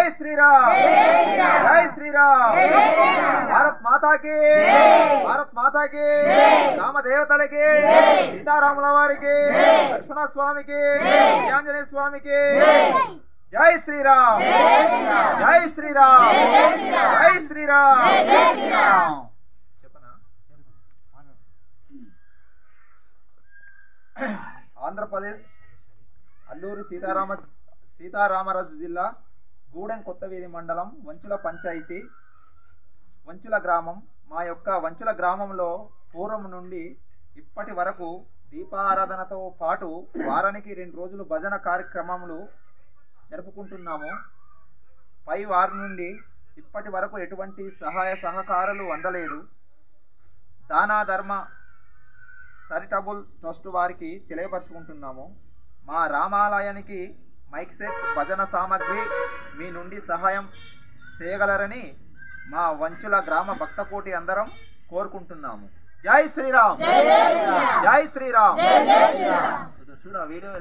జై శ్రీరామ్ జై శ్రీరామ్ భారత్ మాతాకి భారత్ మాతాకి రామ దేవతలకి సీతారాముల వారికి లక్ష్మణ స్వామికి ఆంజనేయ స్వామికి జై శ్రీరామ్ జై శ్రీరామ్ జై శ్రీరామ్ ఆంధ్రప్రదేశ్ అల్లూరి సీతారామరాజు జిల్లా గూడెం కొత్తవీధి మండలం వంచుల పంచాయతీ వంచుల గ్రామం. మా యొక్క వంచుల గ్రామంలో పూర్వం నుండి ఇప్పటి వరకు దీపారాధనతో పాటు వారానికి 2 రోజులు భజన కార్యక్రమాలు జరుపుకుంటున్నాము. పై వారి నుండి ఇప్పటి వరకు ఎటువంటి సహాయ సహకారాలు అందలేదు. దానా ధర్మ చారిటబుల్ ట్రస్ట్ వారికి తెలియపరుచుకుంటున్నాము. మా రామాలయానికి మైక్ సెట్ భజన సామాగ్రి మీ నుండి సహాయం చేయగలరని మా వంచుల గ్రామ భక్తకోటి అందరం కోరుకుంటున్నాము. జై శ్రీరామ్ జై శ్రీరామ్. చూడ వీడియో